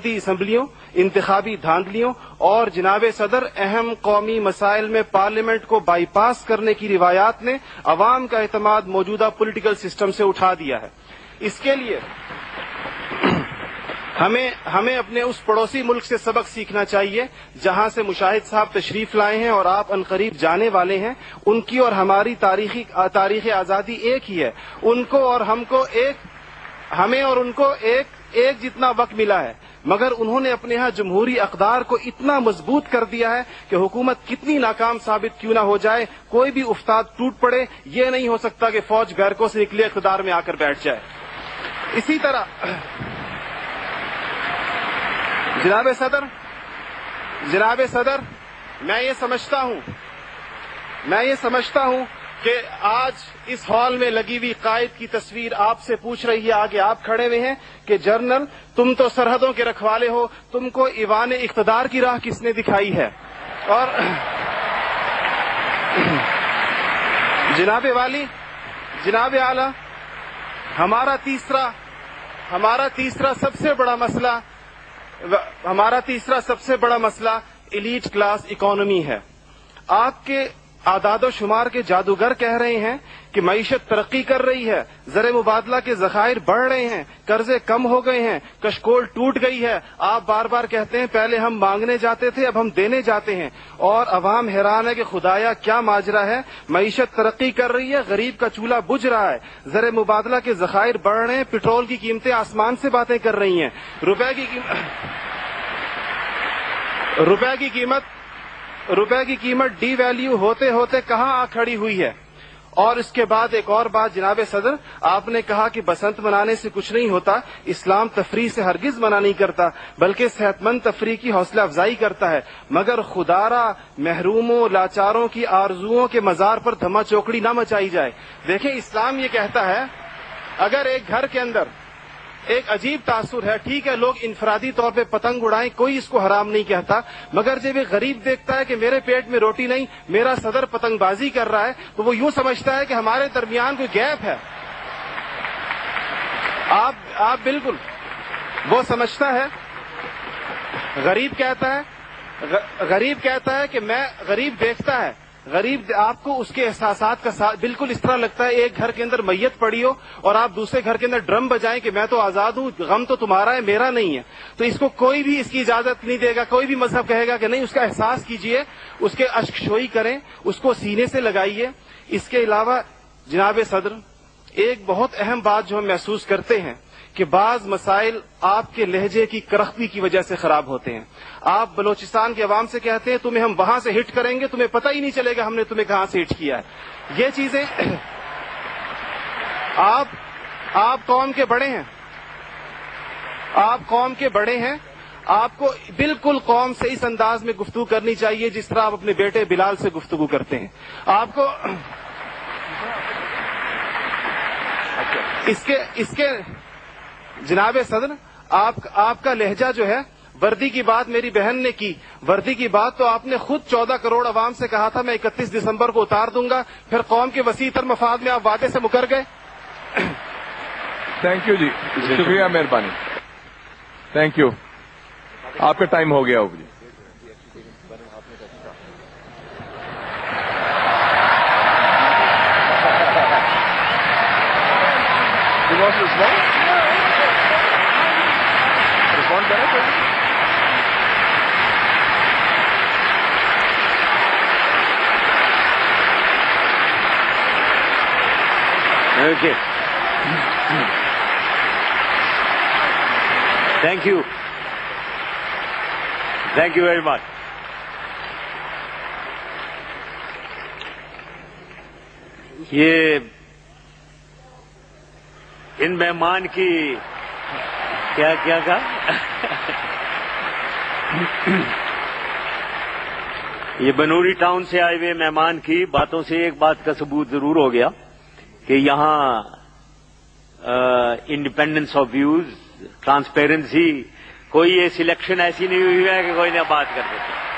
اسمبلیوں، انتخابی دھاندلیوں اور جناب صدر اہم قومی مسائل میں پارلیمنٹ کو بائی پاس کرنے کی روایات نے عوام کا اعتماد موجودہ پولیٹیکل سسٹم سے اٹھا دیا ہے۔ اس کے لیے ہمیں اپنے اس پڑوسی ملک سے سبق سیکھنا چاہیے جہاں سے مشاہد صاحب تشریف لائے ہیں اور آپ عنقریب جانے والے ہیں۔ ان کی اور ہماری تاریخ آزادی ایک ہی ہے۔ ہمیں اور ان کو ایک جتنا وقت ملا ہے، مگر انہوں نے اپنے ہاں جمہوری اقدار کو اتنا مضبوط کر دیا ہے کہ حکومت کتنی ناکام ثابت کیوں نہ ہو جائے، کوئی بھی افتاد ٹوٹ پڑے، یہ نہیں ہو سکتا کہ فوج بیرکوں سے نکلے اقتدار میں آ کر بیٹھ جائے۔ اسی طرح جناب صدر میں یہ سمجھتا ہوں کہ آج اس ہال میں لگی ہوئی قائد کی تصویر آپ سے پوچھ رہی ہے، آگے آپ کھڑے ہوئے ہیں کہ جنرل تم تو سرحدوں کے رکھوالے ہو، تم کو ایوان اقتدار کی راہ کس نے دکھائی ہے؟ اور جناب والی، جناب اعلی، ہمارا تیسرا سب سے بڑا مسئلہ ایلیٹ کلاس اکانومی ہے۔ آپ کے اعداد و شمار کے جادوگر کہہ رہے ہیں کہ معیشت ترقی کر رہی ہے، زر مبادلہ کے ذخائر بڑھ رہے ہیں، قرضے کم ہو گئے ہیں، کشکول ٹوٹ گئی ہے۔ آپ بار بار کہتے ہیں پہلے ہم مانگنے جاتے تھے، اب ہم دینے جاتے ہیں، اور عوام حیران ہے کہ خدایا کیا ماجرا ہے۔ معیشت ترقی کر رہی ہے، غریب کا چولہا بجھ رہا ہے، زر مبادلہ کے ذخائر بڑھ رہے ہیں، پٹرول کی قیمتیں آسمان سے باتیں کر رہی ہیں، روپے کی قیمت ڈی ویلیو ہوتے ہوتے کہاں آ کھڑی ہوئی ہے۔ اور اس کے بعد ایک اور بات جناب صدر، آپ نے کہا کہ بسنت منانے سے کچھ نہیں ہوتا، اسلام تفریح سے ہرگز منع نہیں کرتا بلکہ صحت مند تفریح کی حوصلہ افزائی کرتا ہے، مگر خدارا محروموں لاچاروں کی آرزوؤں کے مزار پر دھما چوکڑی نہ مچائی جائے۔ دیکھیں اسلام یہ کہتا ہے اگر ایک گھر کے اندر ایک عجیب تاثر ہے، ٹھیک ہے لوگ انفرادی طور پہ پتنگ اڑائیں، کوئی اس کو حرام نہیں کہتا، مگر جب ایک غریب دیکھتا ہے کہ میرے پیٹ میں روٹی نہیں، میرا صدر پتنگ بازی کر رہا ہے، تو وہ یوں سمجھتا ہے کہ ہمارے درمیان کوئی گیپ ہے۔ آپ بالکل وہ سمجھتا ہے، غریب کہتا ہے کہ میں غریب دیکھتا ہے، غریب آپ کو اس کے احساسات کا بالکل اس طرح لگتا ہے ایک گھر کے اندر میت پڑی ہو اور آپ دوسرے گھر کے اندر ڈرم بجائیں کہ میں تو آزاد ہوں، غم تو تمہارا ہے میرا نہیں ہے۔ تو اس کو کوئی بھی اس کی اجازت نہیں دے گا، کوئی بھی مذہب کہے گا کہ نہیں، اس کا احساس کیجئے، اس کے اشک شوئی کریں، اس کو سینے سے لگائیے۔ اس کے علاوہ جناب صدر ایک بہت اہم بات جو ہم محسوس کرتے ہیں کہ بعض مسائل آپ کے لہجے کی کرختی کی وجہ سے خراب ہوتے ہیں۔ آپ بلوچستان کے عوام سے کہتے ہیں تمہیں ہم وہاں سے ہٹ کریں گے، تمہیں پتہ ہی نہیں چلے گا ہم نے تمہیں کہاں سے ہٹ کیا ہے۔ یہ چیزیں آپ قوم کے بڑے ہیں، آپ کو بالکل قوم سے اس انداز میں گفتگو کرنی چاہیے جس طرح آپ اپنے بیٹے بلال سے گفتگو کرتے ہیں۔ آپ کو اس کے جناب صدر آپ کا لہجہ جو ہے، وردی کی بات میری بہن نے کی، وردی کی بات تو آپ نے خود 14 کروڑ عوام سے کہا تھا میں 31 دسمبر کو اتار دوں گا، پھر قوم کے وسیع تر مفاد میں آپ وعدے سے مکر گئے۔ تھینک یو جی، شکریہ، مہربانی، تھینک یو، آپ کا ٹائم ہو گیا ہوگا جی۔ Okay. Thank you. Thank you very much. یہ ان مہمان کی کیا کہا؟ یہ بنوری ٹاؤن سے آئے ہوئے مہمان کی باتوں سے ایک بات کا ثبوت ضرور ہو گیا کہ یہاں انڈیپینڈنس آف ویوز، ٹرانسپیرنسی، کوئی یہ سلیکشن ایسی نہیں ہوئی ہے کہ کوئی نہ بات کر دیتے۔